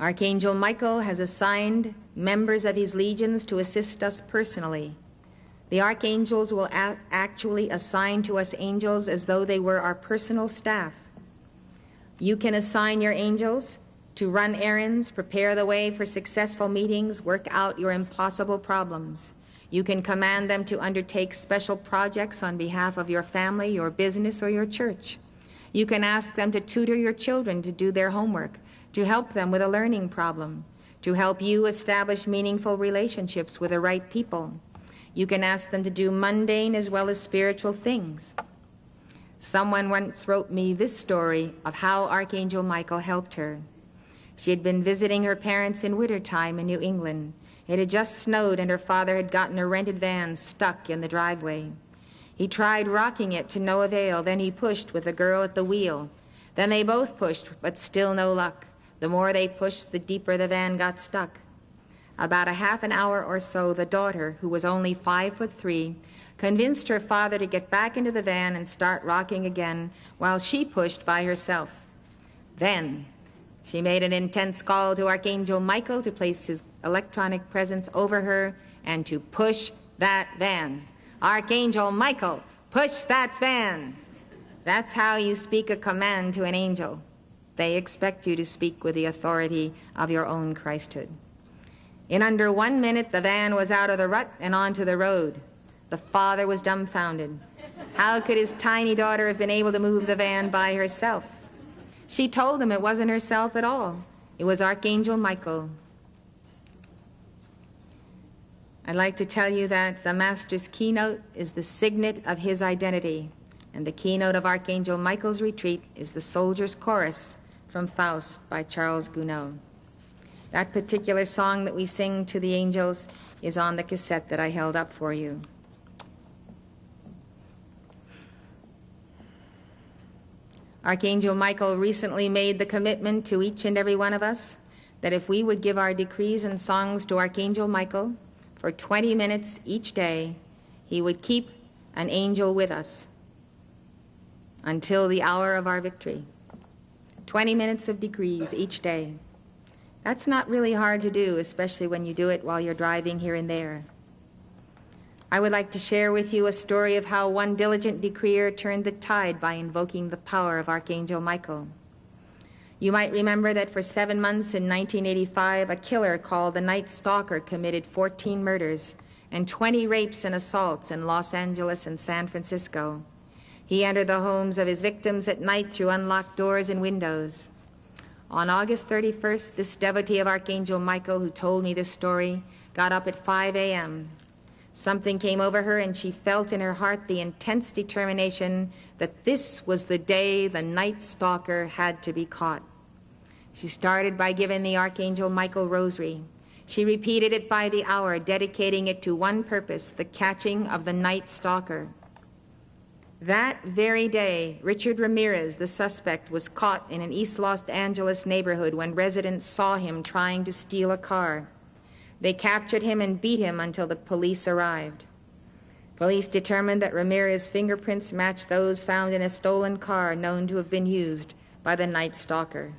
Archangel Michael has assigned members of his legions to assist us personally. The archangels will actually assign to us angels as though they were our personal staff. You can assign your angels to run errands, prepare the way for successful meetings, work out your impossible problems. You can command them to undertake special projects on behalf of your family, your business, or your church. You can ask them to tutor your children to do their homework, to help them with a learning problem, to help you establish meaningful relationships with the right people. You can ask them to do mundane as well as spiritual things. Someone once wrote me this story of how Archangel Michael helped her. She had been visiting her parents in wintertime in New England. It had just snowed and her father had gotten a rented van stuck in the driveway. He tried rocking it to no avail. Then he pushed with the girl at the wheel. Then they both pushed, but still no luck. The more they pushed, the deeper the van got stuck. About a half an hour or so, the daughter, who was only 5'3", convinced her father to get back into the van and start rocking again while she pushed by herself. Then she made an intense call to Archangel Michael to place his electronic presence over her and to push that van. Archangel Michael, push that van. That's how you speak a command to an angel. They expect you to speak with the authority of your own Christhood. In under 1 minute, the van was out of the rut and onto the road. The father was dumbfounded. How could his tiny daughter have been able to move the van by herself? She told him it wasn't herself at all. It was Archangel Michael. I'd like to tell you that the Master's keynote is the signet of his identity, and the keynote of Archangel Michael's retreat is the Soldier's Chorus from Faust by Charles Gounod. That particular song that we sing to the angels is on the cassette that I held up for you. Archangel Michael recently made the commitment to each and every one of us that if we would give our decrees and songs to Archangel Michael for 20 minutes each day, he would keep an angel with us until the hour of our victory. 20 minutes of decrees each day. That's not really hard to do, especially when you do it while you're driving here and there. I would like to share with you a story of how one diligent decreer turned the tide by invoking the power of Archangel Michael. You might remember that for 7 months in 1985, a killer called the Night Stalker committed 14 murders and 20 rapes and assaults in Los Angeles and San Francisco. He entered the homes of his victims at night through unlocked doors and windows. On August 31st, this devotee of Archangel Michael who told me this story got up at 5 a.m. Something came over her and she felt in her heart the intense determination that this was the day the Night Stalker had to be caught. She started by giving the Archangel Michael rosary. She repeated it by the hour, dedicating it to one purpose, the catching of the Night Stalker. That very day, Richard Ramirez, the suspect, was caught in an East Los Angeles neighborhood when residents saw him trying to steal a car. They captured him and beat him until the police arrived. Police determined that Ramirez's fingerprints matched those found in a stolen car known to have been used by the Night Stalker.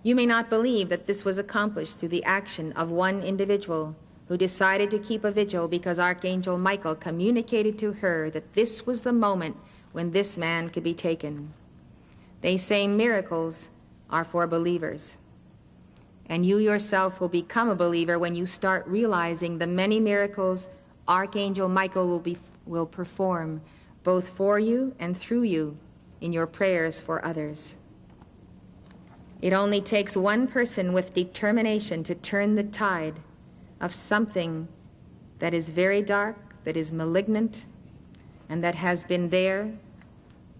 You may not believe that this was accomplished through the action of one individual who decided to keep a vigil because Archangel Michael communicated to her that this was the moment when this man could be taken. They say miracles are for believers. And you yourself will become a believer when you start realizing the many miracles Archangel Michael will perform, both for you and through you, in your prayers for others. It only takes one person with determination to turn the tide of something that is very dark, that is malignant, and that has been there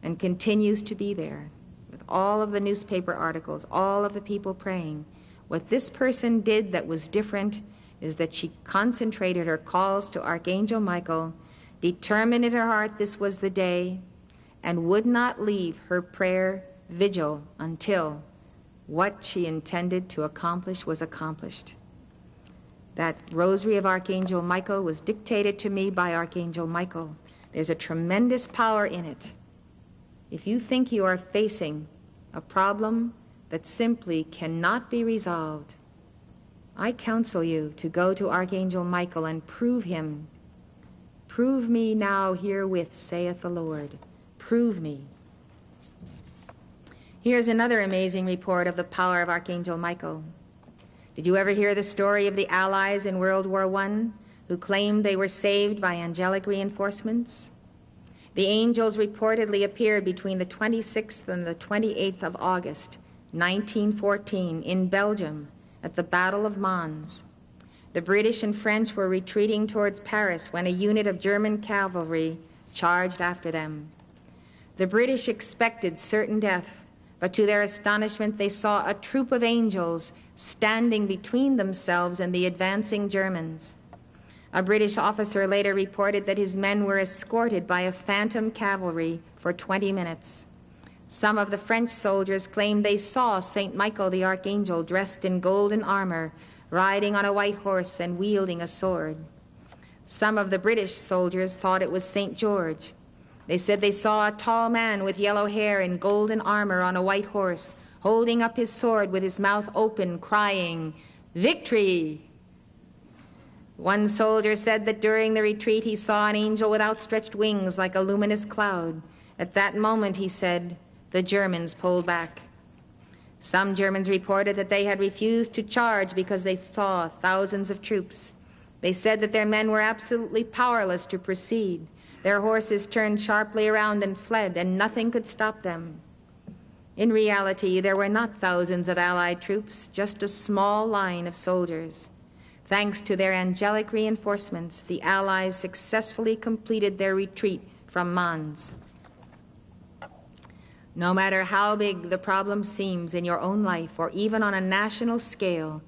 and continues to be there, with all of the newspaper articles, all of the people praying. What this person did that was different is that she concentrated her calls to Archangel Michael, determined in her heart this was the day, and would not leave her prayer vigil until what she intended to accomplish was accomplished. That rosary of Archangel Michael was dictated to me by Archangel Michael. There's a tremendous power in it. If you think you are facing a problem that simply cannot be resolved, I counsel you to go to Archangel Michael and prove him. Prove me now herewith, saith the Lord. Prove me. Here's another amazing report of the power of Archangel Michael. Did you ever hear the story of the Allies in World War I who claimed they were saved by angelic reinforcements? The angels reportedly appeared between the 26th and the 28th of August, 1914, in Belgium at the Battle of Mons. The British and French were retreating towards Paris when a unit of German cavalry charged after them. The British expected certain death, but to their astonishment they saw a troop of angels standing between themselves and the advancing Germans. A British officer later reported that his men were escorted by a phantom cavalry for 20 minutes. Some of the French soldiers claimed they saw St. Michael the Archangel dressed in golden armor, riding on a white horse and wielding a sword. Some of the British soldiers thought it was St. George. They said they saw a tall man with yellow hair and golden armor on a white horse, holding up his sword with his mouth open, crying, "Victory!" One soldier said that during the retreat he saw an angel with outstretched wings like a luminous cloud. At that moment, he said, the Germans pulled back. Some Germans reported that they had refused to charge because they saw thousands of troops. They said that their men were absolutely powerless to proceed. Their horses turned sharply around and fled, and nothing could stop them. In reality, there were not thousands of Allied troops, just a small line of soldiers. Thanks to their angelic reinforcements, the Allies successfully completed their retreat from Mons. No matter how big the problem seems in your own life or even on a national scale,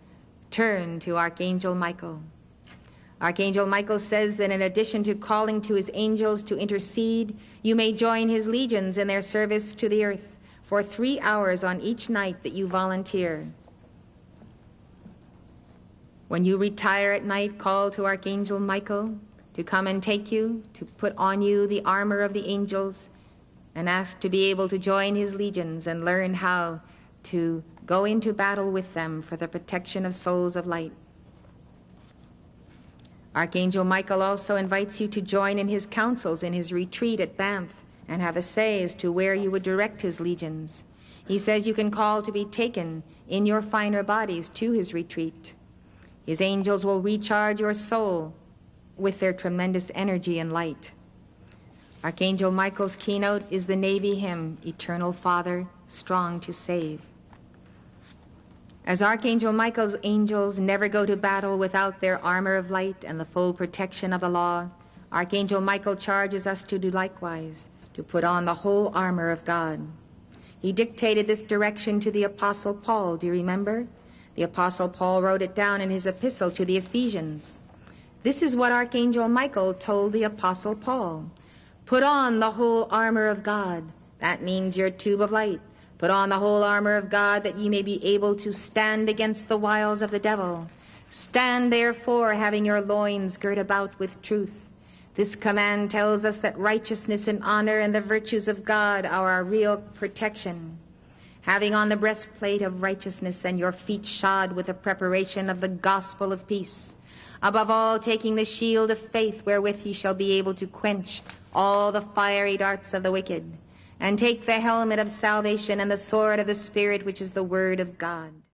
turn to Archangel Michael. Archangel Michael says that in addition to calling to his angels to intercede, you may join his legions in their service to the earth for 3 hours on each night that you volunteer. When you retire at night, call to Archangel Michael to come and take you, to put on you the armor of the angels, and ask to be able to join his legions and learn how to go into battle with them for the protection of souls of light. Archangel Michael also invites you to join in his councils in his retreat at Banff and have a say as to where you would direct his legions. He says you can call to be taken in your finer bodies to his retreat. His angels will recharge your soul with their tremendous energy and light. Archangel Michael's keynote is the Navy hymn, Eternal Father, Strong to Save. As Archangel Michael's angels never go to battle without their armor of light and the full protection of the law, Archangel Michael charges us to do likewise, to put on the whole armor of God. He dictated this direction to the Apostle Paul, do you remember? The Apostle Paul wrote it down in his epistle to the Ephesians. This is what Archangel Michael told the Apostle Paul. Put on the whole armor of God. That means your tube of light. Put on the whole armor of God that ye may be able to stand against the wiles of the devil. Stand therefore, having your loins girt about with truth. This command tells us that righteousness and honor and the virtues of God are our real protection. Having on the breastplate of righteousness and your feet shod with the preparation of the gospel of peace. Above all, taking the shield of faith wherewith ye shall be able to quench all the fiery darts of the wicked. And take the helmet of salvation and the sword of the Spirit, which is the word of God.